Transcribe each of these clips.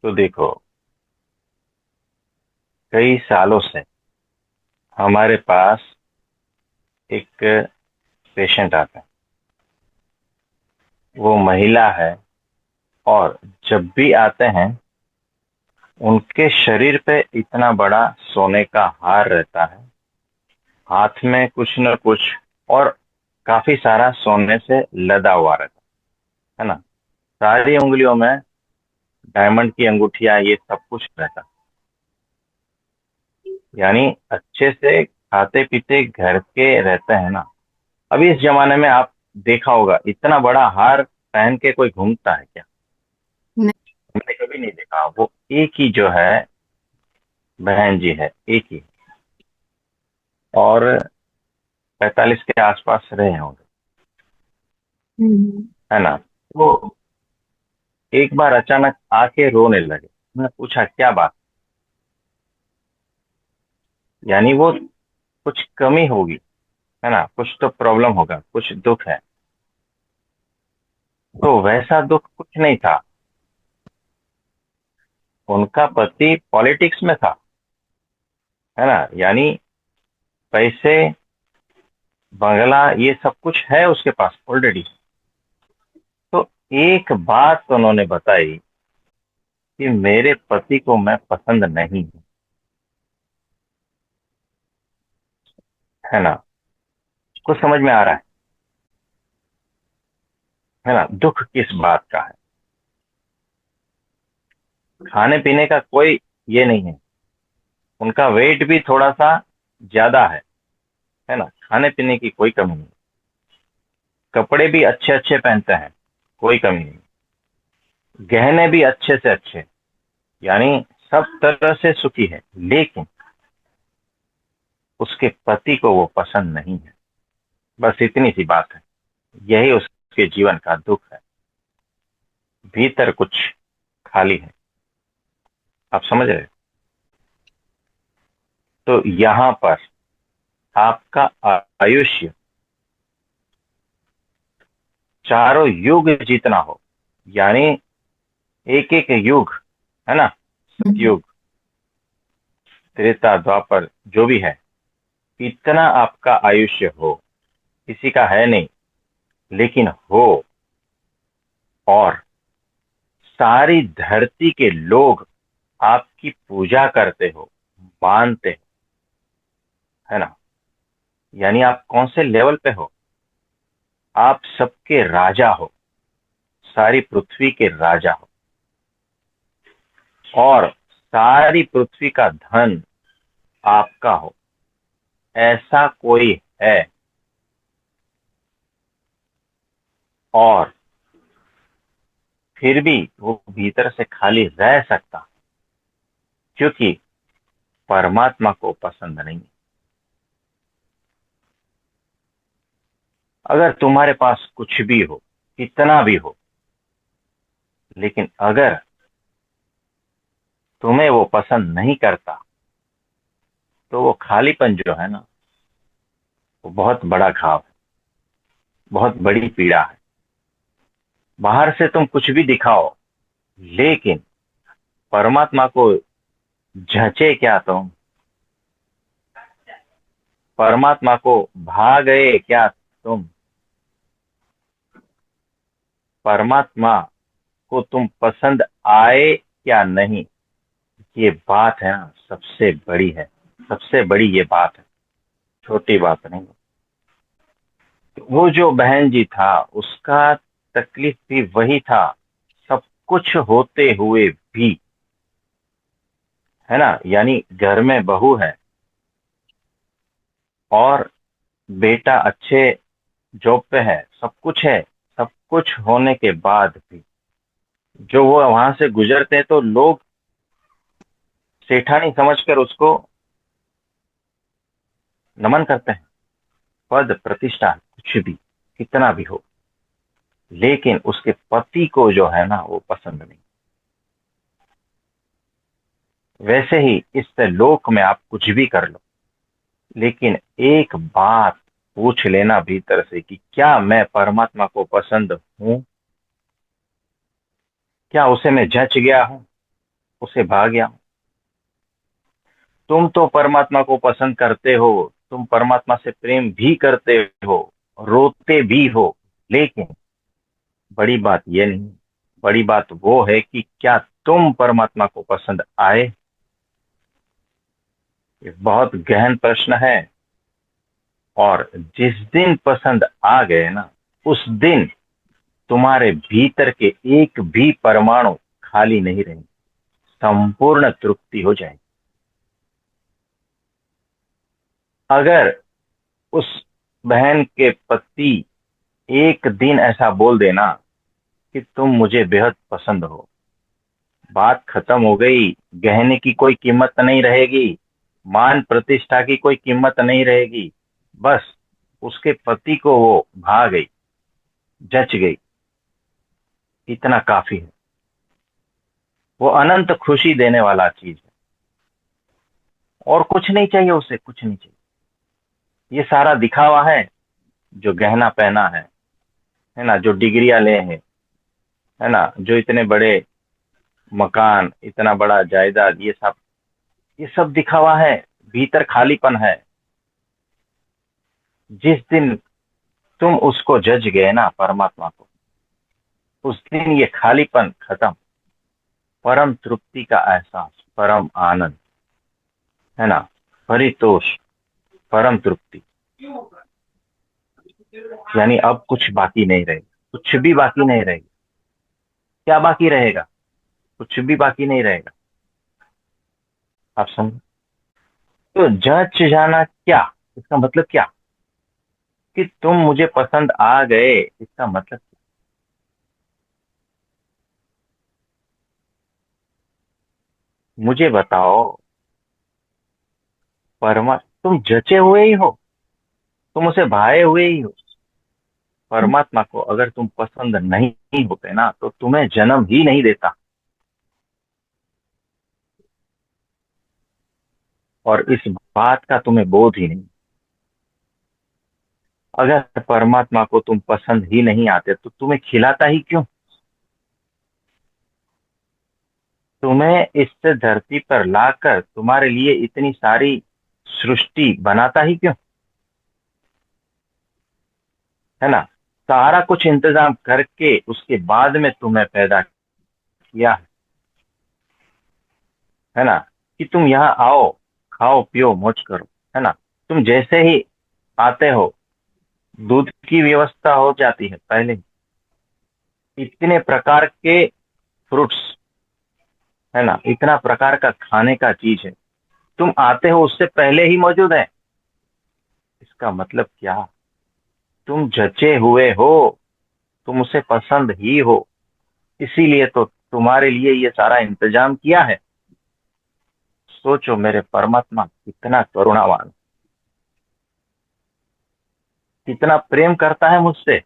तो देखो, कई सालों से हमारे पास एक पेशेंट आता है। वो महिला है, और जब भी आते हैं उनके शरीर पे इतना बड़ा सोने का हार रहता है, हाथ में कुछ न कुछ, और काफी सारा सोने से लदा हुआ रहता है ना। सारी उंगलियों में डायमंड की अंगूठियां, ये सब कुछ रहता। यानी अच्छे से खाते पीते घर के रहते हैं ना। अभी इस जमाने में आप देखा होगा, इतना बड़ा हार पहन के कोई घूमता है क्या? नहीं। मैंने कभी नहीं देखा। वो एक ही जो है, बहन जी है, एक ही। और 45 के आसपास रहे होंगे, हम्म। है ना। वो एक बार अचानक आके रोने लगे। मैं पूछा क्या बात। यानी वो कुछ कमी होगी, है ना, कुछ तो प्रॉब्लम होगा, कुछ दुख है। तो वैसा दुख कुछ नहीं था। उनका पति पॉलिटिक्स में था, है ना। यानी पैसे, बंगला, ये सब कुछ है उसके पास ऑलरेडी। तो एक बात तो उन्होंने बताई कि मेरे पति को मैं पसंद नहीं हूं, है ना। कुछ समझ में आ रहा है ना, दुख किस बात का है। खाने पीने का कोई ये नहीं है। उनका वेट भी थोड़ा सा ज्यादा है ना। खाने पीने की कोई कमी नहीं। कपड़े भी अच्छे अच्छे पहनते हैं, कोई कमी नहीं। गहने भी अच्छे से अच्छे, यानी सब तरह से सुखी है। लेकिन उसके पति को वो पसंद नहीं है। बस इतनी सी बात है। यही उसके जीवन का दुख है। भीतर कुछ खाली है। आप समझ रहे हो? तो यहाँ पर आपका आयुष्य चारों युग जितना हो, यानी एक एक युग, है ना, हम्म। सतयुग, त्रेता, द्वापर, जो भी है, इतना आपका आयुष्य हो। किसी का है नहीं, लेकिन हो। और सारी धरती के लोग आपकी पूजा करते हो, मानते हो, है ना। यानी आप कौन से लेवल पे हो? आप सबके राजा हो, सारी पृथ्वी के राजा हो। और सारी पृथ्वी का धन आपका हो, ऐसा कोई है? और फिर भी वो भीतर से खाली रह सकता, क्योंकि परमात्मा को पसंद नहीं। अगर तुम्हारे पास कुछ भी हो, कितना भी हो, लेकिन अगर तुम्हें वो पसंद नहीं करता, तो वो खालीपन जो है ना, वो बहुत बड़ा घाव है, बहुत बड़ी पीड़ा है। बाहर से तुम कुछ भी दिखाओ, लेकिन परमात्मा को जचे क्या तुम? परमात्मा को भा गए क्या तुम? परमात्मा को तुम पसंद आए क्या नहीं? ये बात है ना, सबसे बड़ी है। सबसे बड़ी ये बात है, छोटी बात नहीं। तो वो जो बहन जी था, उसका तकलीफ भी वही था। सब कुछ होते हुए भी, है ना। यानी घर में बहू है, और बेटा अच्छे जॉब पे है, सब कुछ है। सब कुछ होने के बाद भी जो वो वहां से गुजरते हैं, तो लोग सेठानी समझकर उसको नमन करते हैं। पद प्रतिष्ठा कुछ भी, कितना भी हो, लेकिन उसके पति को जो है ना, वो पसंद नहीं। वैसे ही इस लोक में आप कुछ भी कर लो, लेकिन एक बात पूछ लेना भीतर से कि क्या मैं परमात्मा को पसंद हूं? क्या उसे मैं जच गया हूं? उसे भा गया। तुम तो परमात्मा को पसंद करते हो, तुम परमात्मा से प्रेम भी करते हो, रोते भी हो, लेकिन बड़ी बात यह नहीं, बड़ी बात वो है कि क्या तुम परमात्मा को पसंद आए। ये बहुत गहन प्रश्न है। और जिस दिन पसंद आ गए ना, उस दिन तुम्हारे भीतर के एक भी परमाणु खाली नहीं रहेंगे, संपूर्ण तृप्ति हो जाएगी। अगर उस बहन के पति एक दिन ऐसा बोल देना कि तुम मुझे बेहद पसंद हो, बात खत्म हो गई। गहने की कोई कीमत नहीं रहेगी, मान प्रतिष्ठा की कोई कीमत नहीं रहेगी। बस उसके पति को वो भा गई, जच गई, इतना काफी है। वो अनंत खुशी देने वाला चीज है, और कुछ नहीं चाहिए उसे, कुछ नहीं चाहिए। ये सारा दिखावा है, जो गहना पहना है ना, जो डिग्रियां ले हैं, है ना, जो इतने बड़े मकान, इतना बड़ा जायदाद, ये सब दिखावा है। भीतर खालीपन है। जिस दिन तुम उसको जज गए ना, परमात्मा को, उस दिन ये खालीपन खत्म। परम तृप्ति का एहसास, परम आनंद, है ना, परितोष, परम तृप्ति। यानी अब कुछ बाकी नहीं रहेगा, कुछ भी बाकी नहीं रहेगा। क्या बाकी रहेगा? कुछ भी बाकी नहीं रहेगा। आप समझो। तो जच जाना क्या, इसका मतलब क्या? कि तुम मुझे पसंद आ गए, इसका मतलब क्या? मुझे बताओ। तुम जचे हुए ही हो, तुम उसे भाए हुए ही हो। परमात्मा को अगर तुम पसंद नहीं होते ना, तो तुम्हें जन्म ही नहीं देता, और इस बात का तुम्हें बोध ही नहीं। अगर परमात्मा को तुम पसंद ही नहीं आते, तो तुम्हें खिलाता ही क्यों? तुम्हें इस धरती पर लाकर तुम्हारे लिए इतनी सारी सृष्टि बनाता ही क्यों? है ना, सारा कुछ इंतजाम करके उसके बाद में तुम्हें पैदा किया है ना, कि तुम यहाँ आओ, खाओ पियो मौज करो। है ना, तुम जैसे ही आते हो, दूध की व्यवस्था हो जाती है पहले ही। इतने प्रकार के फ्रूट्स, है ना, इतना प्रकार का खाने का चीज है, तुम आते हो उससे पहले ही मौजूद है। इसका मतलब क्या? तुम जचे हुए हो, तुम उसे पसंद ही हो, इसीलिए तो तुम्हारे लिए ये सारा इंतजाम किया है। सोचो, मेरे परमात्मा कितना करुणावान, कितना प्रेम करता है मुझसे।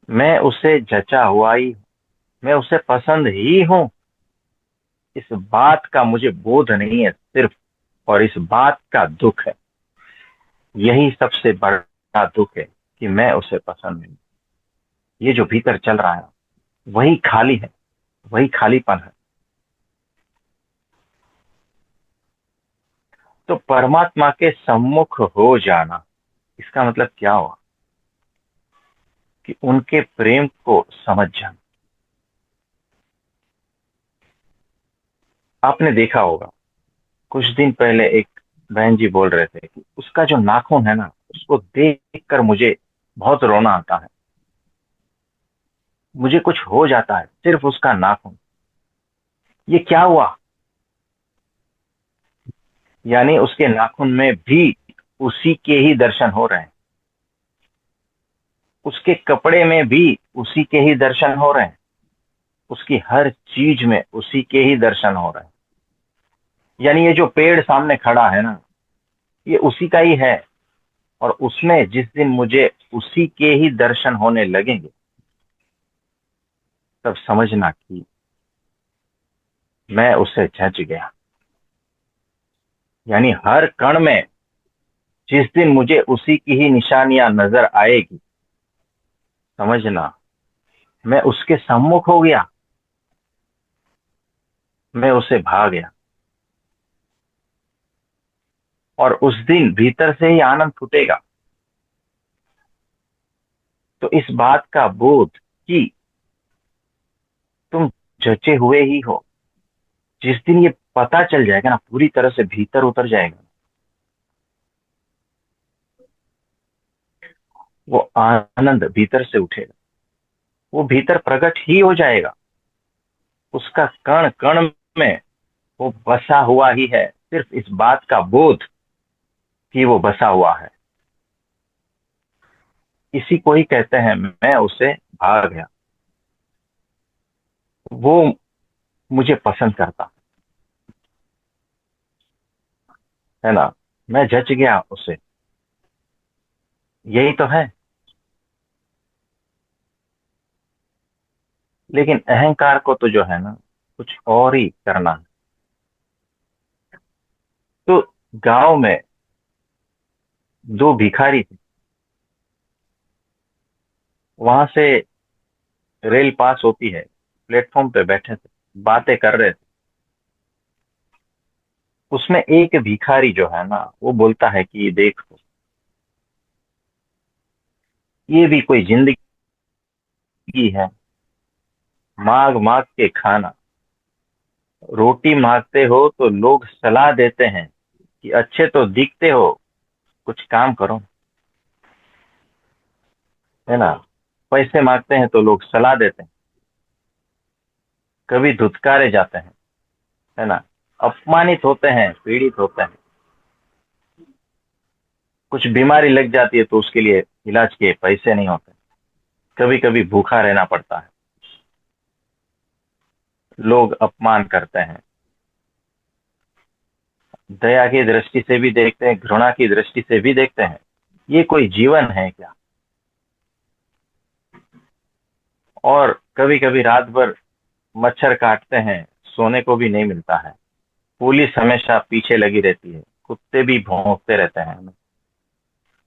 मैं उसे जचा हुआ ही, मैं उसे पसंद ही हूं। इस बात का मुझे बोध नहीं है सिर्फ, और इस बात का दुख है। यही सबसे बड़ा दुख है कि मैं उसे पसंद नहीं। ये जो भीतर चल रहा है, वही खाली है, वही खालीपन है। तो परमात्मा के सम्मुख हो जाना, इसका मतलब क्या हुआ? कि उनके प्रेम को समझ जाना। आपने देखा होगा, कुछ दिन पहले एक बहन जी बोल रहे थे कि उसका जो नाखून है ना, उसको देख कर मुझे बहुत रोना आता है। मुझे कुछ हो जाता है सिर्फ उसका नाखून। ये क्या हुआ? यानी उसके नाखून में भी उसी के ही दर्शन हो रहे हैं, उसके कपड़े में भी उसी के ही दर्शन हो रहे हैं, उसकी हर चीज में उसी के ही दर्शन हो रहे हैं। यानी ये जो पेड़ सामने खड़ा है ना, ये उसी का ही है। और उसमें जिस दिन मुझे उसी के ही दर्शन होने लगेंगे, तब समझना कि मैं उसे जच गया। यानी हर कण में जिस दिन मुझे उसी की ही निशानियां नजर आएगी, समझना मैं उसके सम्मुख हो गया। मैं उसे भा गया, और उस दिन भीतर से ही आनंद फूटेगा। तो इस बात का बोध कि तुम जचे हुए ही हो, जिस दिन ये पता चल जाएगा ना, पूरी तरह से भीतर उतर जाएगा, वो आनंद भीतर से उठेगा, वो भीतर प्रकट ही हो जाएगा। उसका कण कण में वो बसा हुआ ही है, सिर्फ इस बात का बोध कि वो बसा हुआ है। इसी को ही कहते हैं मैं उसे भा गया। वो मुझे पसंद करता है ना, मैं जच गया उसे। यही तो है। लेकिन अहंकार को तो जो है ना, कुछ और ही करना है। तो गांव में दो भिखारी थे, वहां से रेल पास होती है, प्लेटफॉर्म पे बैठे थे, बातें कर रहे थे। उसमें एक भिखारी जो है ना, वो बोलता है कि देखो, ये भी कोई जिंदगी है, मांग मांग के खाना। रोटी मांगते हो तो लोग सलाह देते हैं कि अच्छे तो दिखते हो, कुछ काम करो, है ना। पैसे मांगते हैं तो लोग सलाह देते हैं, कभी धुतकारे जाते हैं, है ना, अपमानित होते हैं, पीड़ित होते हैं। कुछ बीमारी लग जाती है तो उसके लिए इलाज के पैसे नहीं होते, कभी कभी भूखा रहना पड़ता है, लोग अपमान करते हैं, दया की दृष्टि से भी देखते हैं, घृणा की दृष्टि से भी देखते हैं। ये कोई जीवन है क्या? और कभी कभी रात भर मच्छर काटते हैं, सोने को भी नहीं मिलता है, पुलिस हमेशा पीछे लगी रहती है, कुत्ते भी भौंकते रहते हैं हमें।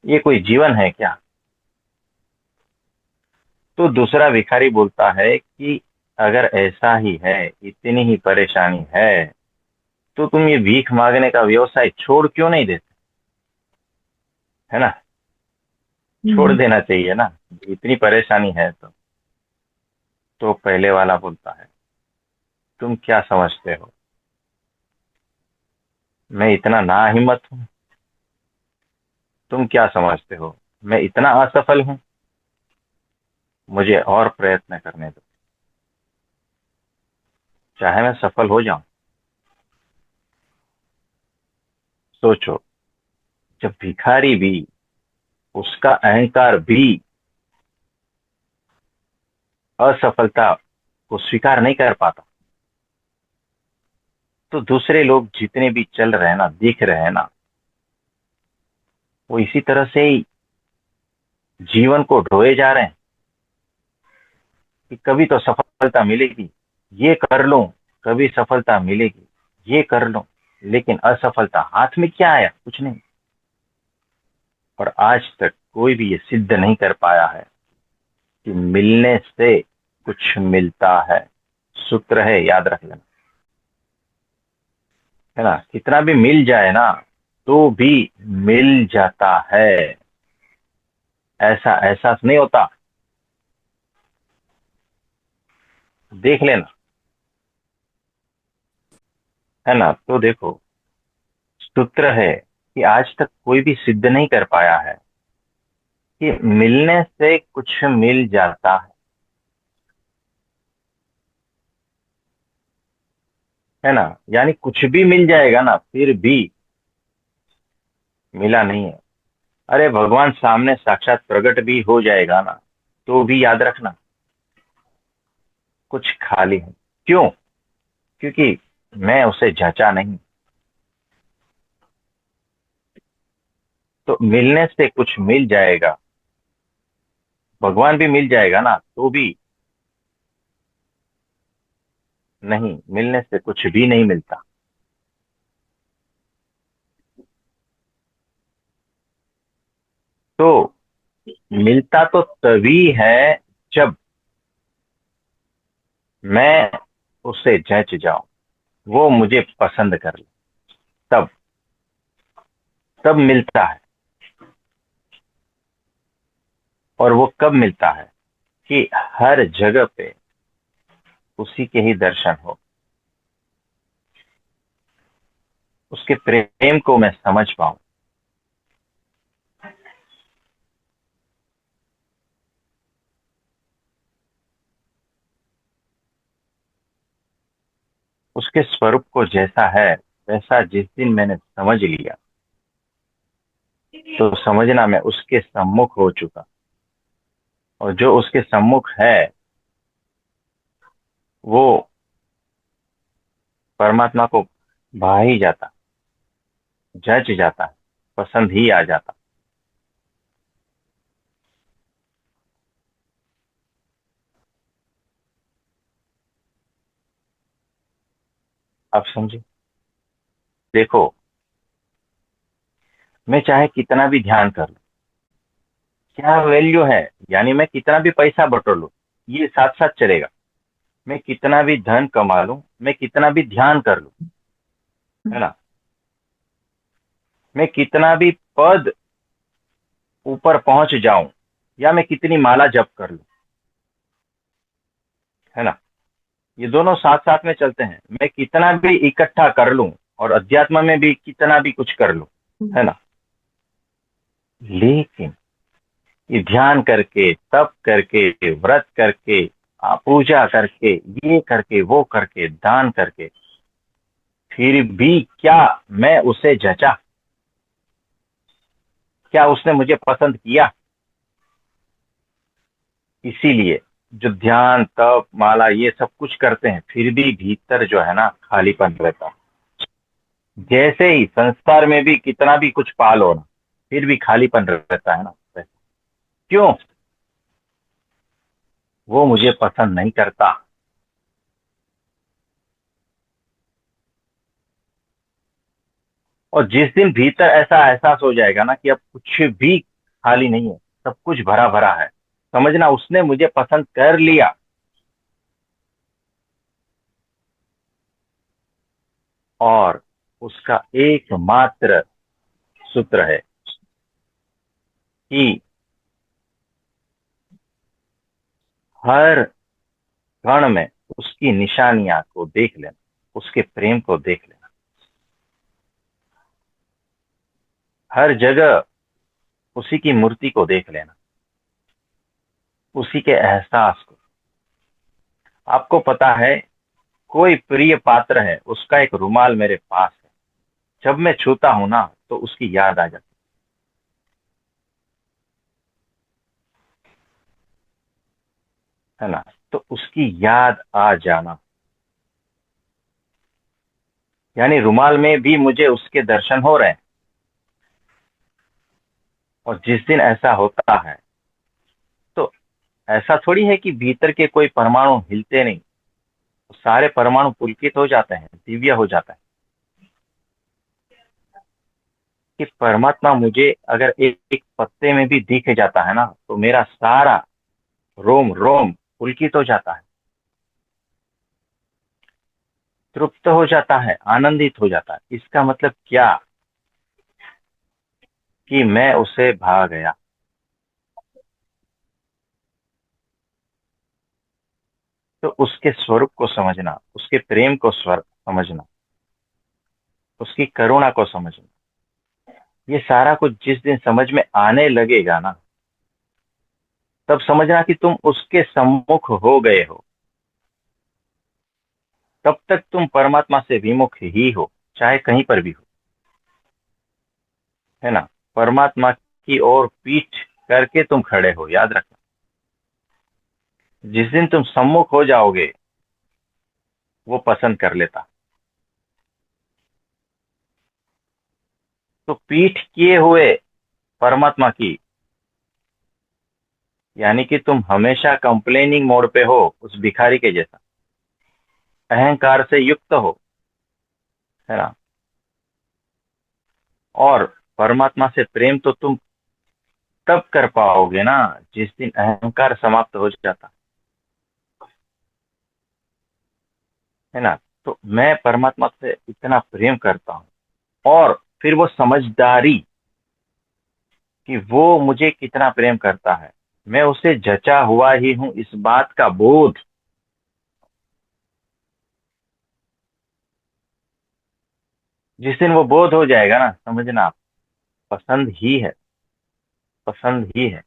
ये कोई जीवन है क्या? तो दूसरा भिखारी बोलता है कि अगर ऐसा ही है, इतनी ही परेशानी है, तो तुम ये भीख मांगने का व्यवसाय छोड़ क्यों नहीं देते, है ना। छोड़ देना चाहिए ना, इतनी परेशानी है तो पहले वाला बोलता है, तुम क्या समझते हो, मैं इतना ना हिम्मत हूं? तुम क्या समझते हो, मैं इतना असफल हूं? मुझे और प्रयत्न करने दो, चाहे मैं सफल हो जाऊं। सोचो, जब भिखारी भी, उसका अहंकार भी असफलता को स्वीकार नहीं कर पाता, तो दूसरे लोग जितने भी चल रहे हैं ना, दिख रहे हैं ना, वो इसी तरह से ही जीवन को ढोए जा रहे हैं कि कभी तो सफलता मिलेगी, ये कर लो, कभी सफलता मिलेगी, ये कर लो, लेकिन असफलता हाथ में क्या आया, कुछ नहीं। और आज तक कोई भी ये सिद्ध नहीं कर पाया है कि मिलने से कुछ मिलता है। सूत्र है, याद रख लेना, है ना। कितना भी मिल जाए ना, तो भी मिल जाता है, ऐसा एहसास नहीं होता। देख लेना, है ना। तो देखो, सूत्र है कि आज तक कोई भी सिद्ध नहीं कर पाया है कि मिलने से कुछ मिल जाता है ना। यानी कुछ भी मिल जाएगा ना, फिर भी मिला नहीं है। अरे भगवान सामने साक्षात प्रकट भी हो जाएगा ना, तो भी याद रखना, कुछ खाली है। क्यों? क्योंकि मैं उसे जचा नहीं। तो मिलने से कुछ मिल जाएगा, भगवान भी मिल जाएगा ना, तो भी नहीं, मिलने से कुछ भी नहीं मिलता। तो मिलता तो तभी है जब मैं उसे जच जाऊं, वो मुझे पसंद कर ले, तब तब मिलता है। और वो कब मिलता है? कि हर जगह पे उसी के ही दर्शन हो, उसके प्रेम को मैं समझ पाऊं, उसके स्वरूप को जैसा है वैसा जिस दिन मैंने समझ लिया, तो समझना मैं उसके सम्मुख हो चुका। और जो उसके सम्मुख है वो परमात्मा को भा ही जाता, जच जाता है, पसंद ही आ जाता। आप समझे? देखो, मैं चाहे कितना भी ध्यान कर लूं, क्या वैल्यू है? यानी मैं कितना भी पैसा बटोर लूं, ये साथ साथ चलेगा। मैं कितना भी धन कमा लूं, मैं कितना भी ध्यान कर लूं, है ना, मैं कितना भी पद ऊपर पहुंच जाऊं, या मैं कितनी माला जप कर लूं, है ना, ये दोनों साथ साथ में चलते हैं। मैं कितना भी इकट्ठा कर लूं और अध्यात्म में भी कितना भी कुछ कर लूं, है ना, लेकिन ये ध्यान करके, तप करके, व्रत करके, पूजा करके, ये करके, वो करके, दान करके, फिर भी क्या मैं उसे जचा? क्या उसने मुझे पसंद किया? इसीलिए जो ध्यान, तप, माला ये सब कुछ करते हैं, फिर भी भीतर जो है ना खालीपन रहता है। जैसे ही संसार में भी कितना भी कुछ पा लो ना, फिर भी खालीपन रहता है ना। क्यों? वो मुझे पसंद नहीं करता। और जिस दिन भीतर ऐसा एहसास हो जाएगा ना कि अब कुछ भी खाली नहीं है, सब कुछ भरा भरा है, समझना उसने मुझे पसंद कर लिया। और उसका एकमात्र सूत्र है कि हर कण में उसकी निशानियां को देख लेना, उसके प्रेम को देख लेना, हर जगह उसी की मूर्ति को देख लेना, उसी के एहसास को। आपको पता है, कोई प्रिय पात्र है, उसका एक रुमाल मेरे पास है, जब मैं छूता हूं ना तो उसकी याद आ जाती है ना। तो उसकी याद आ जाना, यानी रुमाल में भी मुझे उसके दर्शन हो रहे हैं। और जिस दिन ऐसा होता है, तो ऐसा थोड़ी है कि भीतर के कोई परमाणु हिलते नहीं, सारे परमाणु पुलकित हो जाते हैं, दिव्य हो जाता है। कि परमात्मा मुझे अगर एक पत्ते में भी दिख जाता है ना, तो मेरा सारा रोम रोम पुलकित हो जाता है, तृप्त हो जाता है, आनंदित हो जाता है। इसका मतलब क्या? कि मैं उसे भा गया। तो उसके स्वरूप को समझना, उसके प्रेम को स्वर समझना, उसकी करुणा को समझना, ये सारा कुछ जिस दिन समझ में आने लगेगा ना, तब समझना कि तुम उसके सम्मुख हो गए हो। तब तक तुम परमात्मा से विमुख ही हो, चाहे कहीं पर भी हो, है ना। परमात्मा की ओर पीठ करके तुम खड़े हो, याद रखना। जिस दिन तुम सम्मुख हो जाओगे, वो पसंद कर लेता। तो पीठ किए हुए परमात्मा की, यानी कि तुम हमेशा कंप्लेनिंग मोड पे हो, उस भिखारी के जैसा, अहंकार से युक्त हो, है ना। और परमात्मा से प्रेम तो तुम तब कर पाओगे ना, जिस दिन अहंकार समाप्त हो जाता है ना। तो मैं परमात्मा से इतना प्रेम करता हूँ, और फिर वो समझदारी कि वो मुझे कितना प्रेम करता है, मैं उसे जचा हुआ ही हूं, इस बात का बोध। जिस दिन वो बोध हो जाएगा ना, समझना आप, पसंद ही है, पसंद ही है।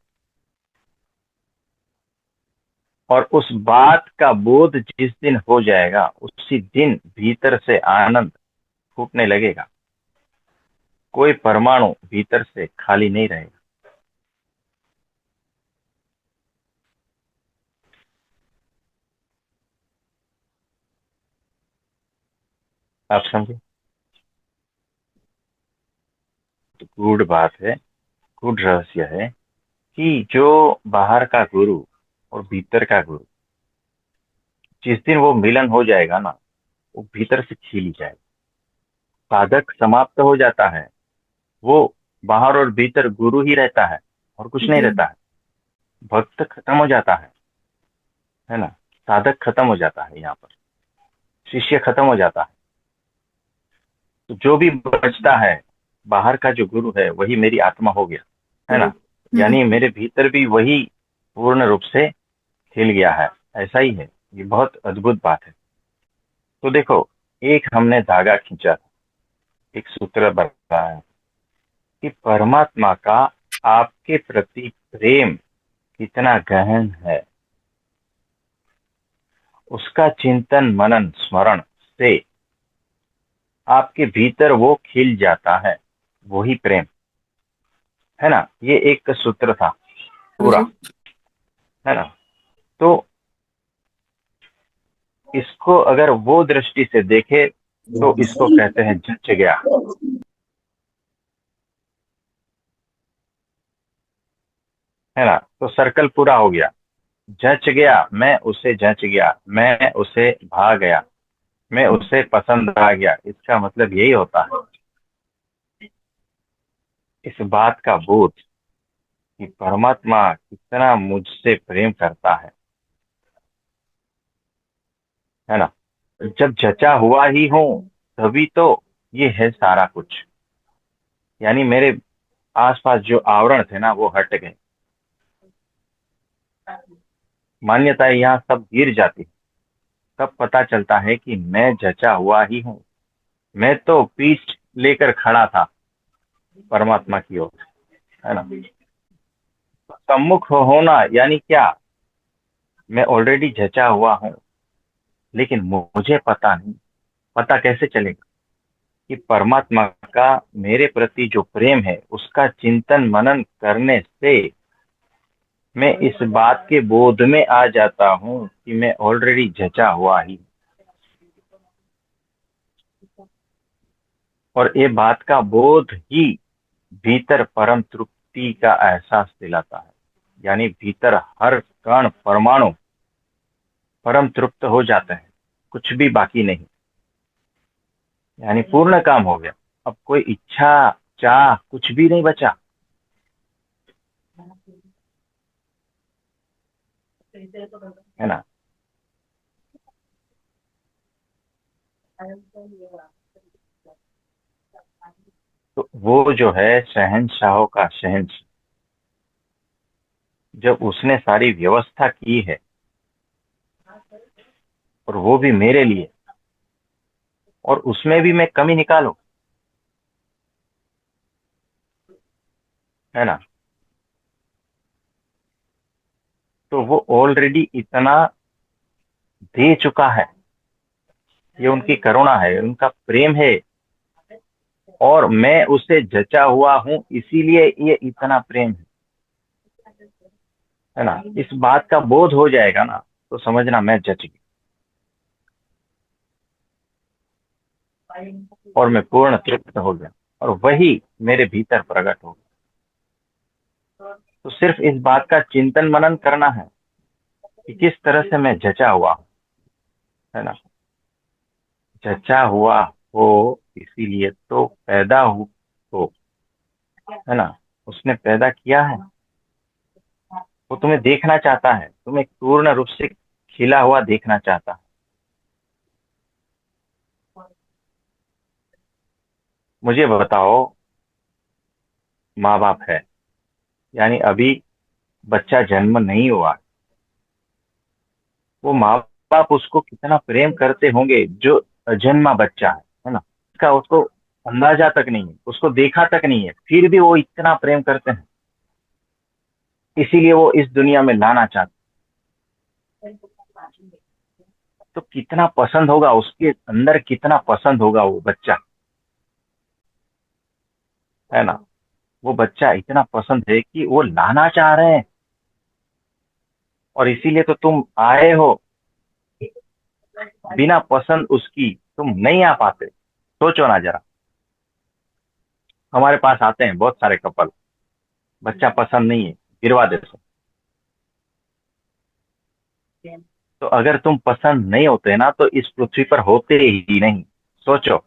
और उस बात का बोध जिस दिन हो जाएगा, उसी दिन भीतर से आनंद फूटने लगेगा। कोई परमाणु भीतर से खाली नहीं रहेगा। आप समझे? तो गूढ़ बात है, गूढ़ रहस्य है कि जो बाहर का गुरु और भीतर का गुरु, जिस दिन वो मिलन हो जाएगा ना, वो भीतर से खिल जाएगा। साधक समाप्त हो जाता है, वो बाहर और भीतर गुरु ही रहता है, और कुछ नहीं जी। रहता है। भक्त खत्म हो जाता है ना, साधक खत्म हो जाता है, यहाँ पर शिष्य खत्म हो जाता है। तो जो भी बचता है, बाहर का जो गुरु है वही मेरी आत्मा हो गया, है हम्म। ना। यानी मेरे भीतर भी वही पूर्ण रूप से खिल गया है। ऐसा ही है, ये बहुत अद्भुत बात है। तो देखो, एक हमने धागा खींचा था, एक सूत्र बताया कि परमात्मा का आपके प्रति प्रेम कितना गहन है, उसका चिंतन मनन स्मरण से आपके भीतर वो खिल जाता है, वही प्रेम, है ना। ये एक सूत्र था हाँ पूरा, जी। है ना। तो इसको अगर वो दृष्टि से देखे, तो इसको कहते हैं जच गया, है ना। तो सर्कल पूरा हो गया। जच गया, मैं उसे जच गया, मैं उसे भा गया, मैं उसे पसंद आ गया, इसका मतलब यही होता है, इस बात का बोध कि परमात्मा कितना मुझसे प्रेम करता है ना। जब जचा हुआ ही हूं, तभी तो ये है सारा कुछ। यानी मेरे आसपास जो आवरण थे ना, वो हट गए, मान्यताएं यहाँ सब गिर जाती। तब पता चलता है कि मैं जचा हुआ ही हूँ। मैं तो पीठ लेकर खड़ा था परमात्मा की ओर, है ना। सम्मुख होना यानी क्या? मैं ऑलरेडी जचा हुआ हूँ, लेकिन मुझे पता नहीं। पता कैसे चलेगा कि परमात्मा का मेरे प्रति जो प्रेम है, उसका चिंतन मनन करने से मैं इस बात के बोध में आ जाता हूँ कि मैं ऑलरेडी जचा हुआ ही। और ये बात का बोध ही भीतर परम तृप्ति का एहसास दिलाता है। यानी भीतर हर कण परमाणु परम तृप्त हो जाते हैं, कुछ भी बाकी नहीं। यानी पूर्ण काम हो गया। अब कोई इच्छा, चाह कुछ भी नहीं बचा, है ना। तो वो जो है शहंशाहों का शहंशाह, जब उसने सारी व्यवस्था की है, और वो भी मेरे लिए, और उसमें भी मैं कमी निकालूं, है ना। तो वो ऑलरेडी इतना दे चुका है। ये उनकी करुणा है, उनका प्रेम है। और मैं उसे जचा हुआ हूं, इसीलिए ये इतना प्रेम है ना। इस बात का बोध हो जाएगा ना, तो समझना मैं जच गया, और मैं पूर्ण तृप्त हो गया, और वही मेरे भीतर प्रकट हो गया। तो सिर्फ इस बात का चिंतन मनन करना है कि किस तरह से मैं जचा हुआ हूं, है ना। जचा हुआ हो, इसीलिए तो पैदा हो, है ना। उसने पैदा किया है, वो तुम्हें देखना चाहता है, तुम्हें पूर्ण रूप से खिला हुआ देखना चाहता है। मुझे बताओ, माँ बाप है, यानी अभी बच्चा जन्म नहीं हुआ, वो माँ बाप उसको कितना प्रेम करते होंगे, जो अजन्मा बच्चा है ना, इसका उसको अंदाजा तक नहीं है, उसको देखा तक नहीं है, फिर भी वो इतना प्रेम करते हैं। इसीलिए वो इस दुनिया में लाना चाहते हैं। तो कितना पसंद होगा उसके अंदर, कितना पसंद होगा वो बच्चा, है ना। वो बच्चा इतना पसंद है कि वो लाना चाह रहे हैं, और इसीलिए तो तुम आए हो। बिना पसंद उसकी तुम नहीं आ पाते। सोचो ना जरा, हमारे पास आते हैं बहुत सारे कपल, बच्चा पसंद नहीं है, गिरवा देते हैं। तो अगर तुम पसंद नहीं होते ना, तो इस पृथ्वी पर होते ही नहीं। सोचो।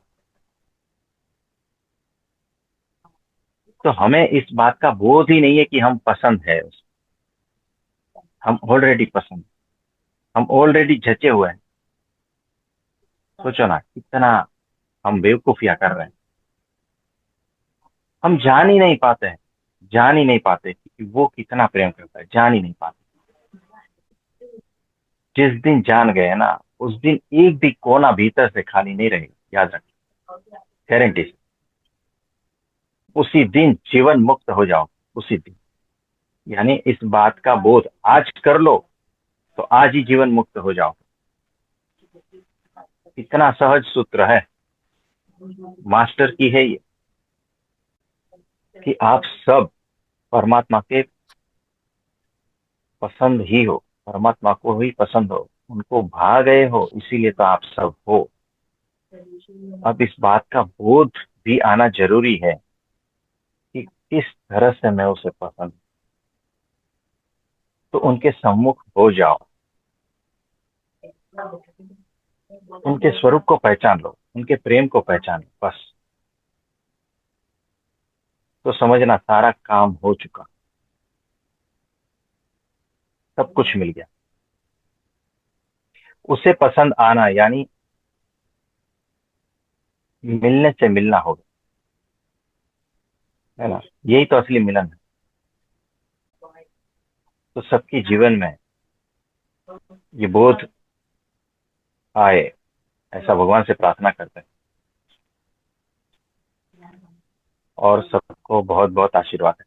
तो हमें इस बात का बोध ही नहीं है कि हम पसंद है हम ऑलरेडी पसंद, हम ऑलरेडी जचे हुए हैं। सोचो ना कितना हम बेवकूफिया कर रहे हैं। हम जान ही नहीं पाते हैं, जान ही नहीं पाते कि वो कितना प्रेम करता है, जान ही नहीं पाते। जिस दिन जान गए ना, उस दिन एक भी कोना भीतर से खाली नहीं रहेगा, याद रखिए, गारंटी से। उसी दिन जीवन मुक्त हो जाओ, उसी दिन। यानी इस बात का बोध आज कर लो, तो आज ही जीवन मुक्त हो जाओ। इतना सहज सूत्र है, मास्टर की है ये, कि आप सब परमात्मा के पसंद ही हो, परमात्मा को ही पसंद हो, उनको भा गए हो, इसीलिए तो आप सब हो। अब इस बात का बोध भी आना जरूरी है कि किस तरह से मैं उसे पसंद, तो उनके सम्मुख हो जाओ, उनके स्वरूप को पहचान लो, उनके प्रेम को पहचान लो, बस। तो समझना सारा काम हो चुका, सब कुछ मिल गया। उसे पसंद आना यानी मिलने से मिलना होगा, है ना। यही तो असली मिलन है। तो सबके जीवन में ये बोध आए, ऐसा भगवान से प्रार्थना करते हैं। और सबको बहुत बहुत आशीर्वाद है।